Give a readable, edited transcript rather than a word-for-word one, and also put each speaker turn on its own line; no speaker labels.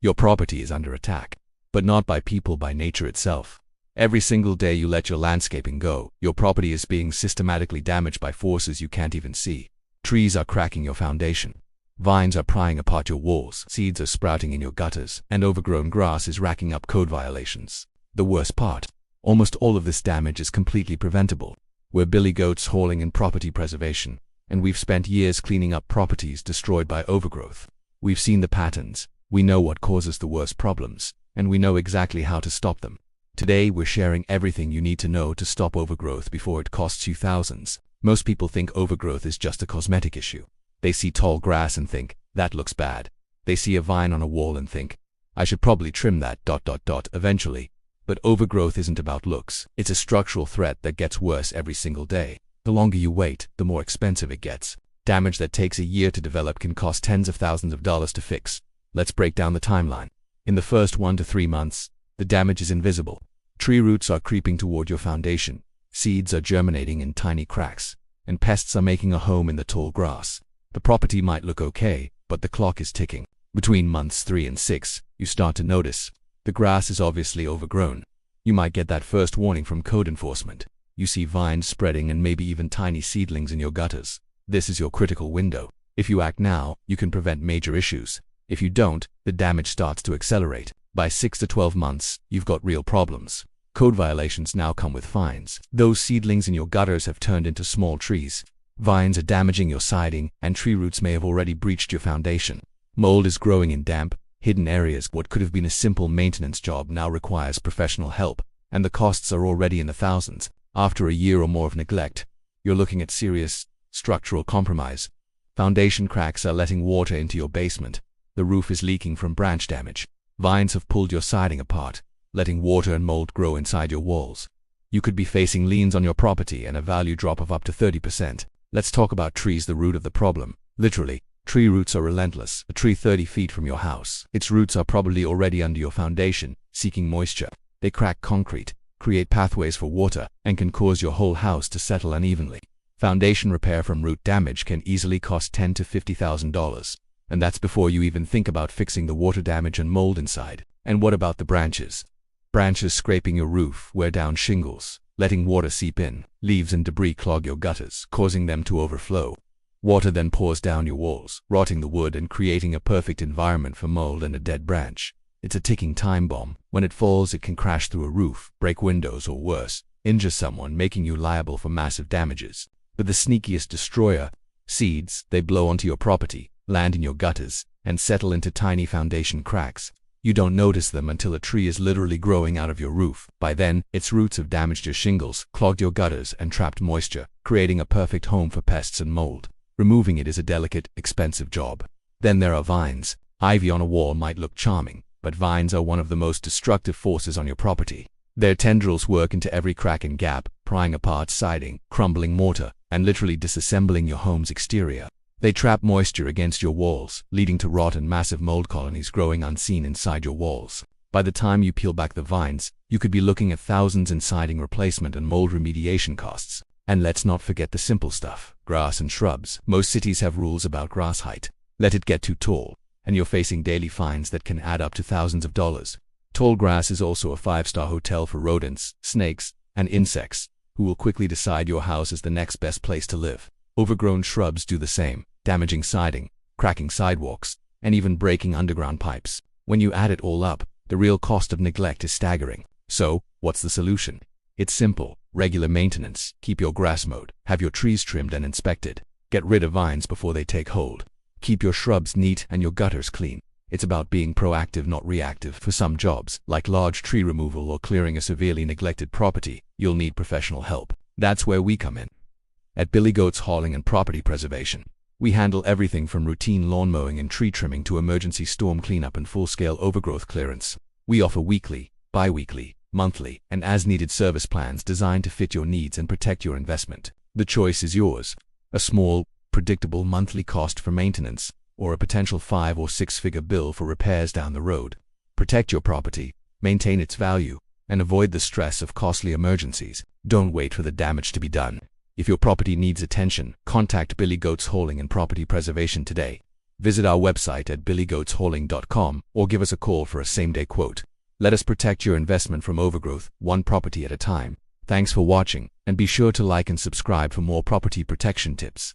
Your property is under attack, but not by people, by nature itself. Every single day you let your landscaping go, your property is being systematically damaged by forces you can't even see. Trees are cracking your foundation. Vines are prying apart your walls. Seeds are sprouting in your gutters, and overgrown grass is racking up code violations. The worst part, almost all of this damage is completely preventable. We're Billy Goats hauling in property preservation, and we've spent years cleaning up properties destroyed by overgrowth. We've seen the patterns, we know what causes the worst problems, and we know exactly how to stop them. Today we're sharing everything you need to know to stop overgrowth before it costs you thousands. Most people think overgrowth is just a cosmetic issue. They see tall grass and think, that looks bad. They see a vine on a wall and think, I should probably trim that ... eventually. But overgrowth isn't about looks. It's a structural threat that gets worse every single day. The longer you wait, the more expensive it gets. Damage that takes a year to develop can cost tens of thousands of dollars to fix. Let's break down the timeline. In the first 1 to 3 months, the damage is invisible. Tree roots are creeping toward your foundation. Seeds are germinating in tiny cracks, and pests are making a home in the tall grass. The property might look okay, but the clock is ticking. Between months 3 and 6, you start to notice the grass is obviously overgrown. You might get that first warning from code enforcement. You see vines spreading and maybe even tiny seedlings in your gutters. This is your critical window. If you act now, you can prevent major issues. If you don't, the damage starts to accelerate. By 6 to 12 months, you've got real problems. Code violations now come with fines. Those seedlings in your gutters have turned into small trees. Vines are damaging your siding, and tree roots may have already breached your foundation. Mold is growing in damp, hidden areas. What could have been a simple maintenance job now requires professional help, and the costs are already in the thousands. After a year or more of neglect, you're looking at serious structural compromise. Foundation cracks are letting water into your basement. The roof is leaking from branch damage. Vines have pulled your siding apart, letting water and mold grow inside your walls. You could be facing liens on your property and a value drop of up to 30%. Let's talk about trees, the root of the problem. Literally, tree roots are relentless. A tree 30 feet from your house, its roots are probably already under your foundation, seeking moisture. They crack concrete, create pathways for water, and can cause your whole house to settle unevenly. Foundation repair from root damage can easily cost $10,000 to $50,000. And that's before you even think about fixing the water damage and mold inside. And what about the branches? Branches scraping your roof wear down shingles, letting water seep in. Leaves and debris clog your gutters, causing them to overflow. Water then pours down your walls, rotting the wood and creating a perfect environment for mold and a dead branch. It's a ticking time bomb. When it falls, it can crash through a roof, break windows, or worse, injure someone, making you liable for massive damages. But the sneakiest destroyer, seeds, they blow onto your property, land in your gutters, and settle into tiny foundation cracks. You don't notice them until a tree is literally growing out of your roof. By then, its roots have damaged your shingles, clogged your gutters, and trapped moisture, creating a perfect home for pests and mold. Removing it is a delicate, expensive job. Then there are vines. Ivy on a wall might look charming, but vines are one of the most destructive forces on your property. Their tendrils work into every crack and gap, prying apart siding, crumbling mortar, and literally disassembling your home's exterior. They trap moisture against your walls, leading to rot and massive mold colonies growing unseen inside your walls. By the time you peel back the vines, you could be looking at thousands in siding replacement and mold remediation costs. And let's not forget the simple stuff, grass and shrubs. Most cities have rules about grass height. Let it get too tall, and you're facing daily fines that can add up to thousands of dollars. Tall grass is also a 5-star hotel for rodents, snakes, and insects, who will quickly decide your house is the next best place to live. Overgrown shrubs do the same, damaging siding, cracking sidewalks, and even breaking underground pipes. When you add it all up, the real cost of neglect is staggering. So, what's the solution? It's simple. Regular maintenance. Keep your grass mowed. Have your trees trimmed and inspected. Get rid of vines before they take hold. Keep your shrubs neat and your gutters clean. It's about being proactive, not reactive. For some jobs, like large tree removal or clearing a severely neglected property, you'll need professional help. That's where we come in. At Billy Goats Hauling and Property Preservation, we handle everything from routine lawn mowing and tree trimming to emergency storm cleanup and full-scale overgrowth clearance. We offer weekly, bi-weekly, monthly, and as-needed service plans designed to fit your needs and protect your investment. The choice is yours. A small, predictable monthly cost for maintenance, or a potential 5- or 6-figure bill for repairs down the road. Protect your property, maintain its value, and avoid the stress of costly emergencies. Don't wait for the damage to be done. If your property needs attention, contact Billy Goats Hauling and Property Preservation today. Visit our website at billygoatshauling.com or give us a call for a same-day quote. Let us protect your investment from overgrowth, one property at a time. Thanks for watching, and be sure to like and subscribe for more property protection tips.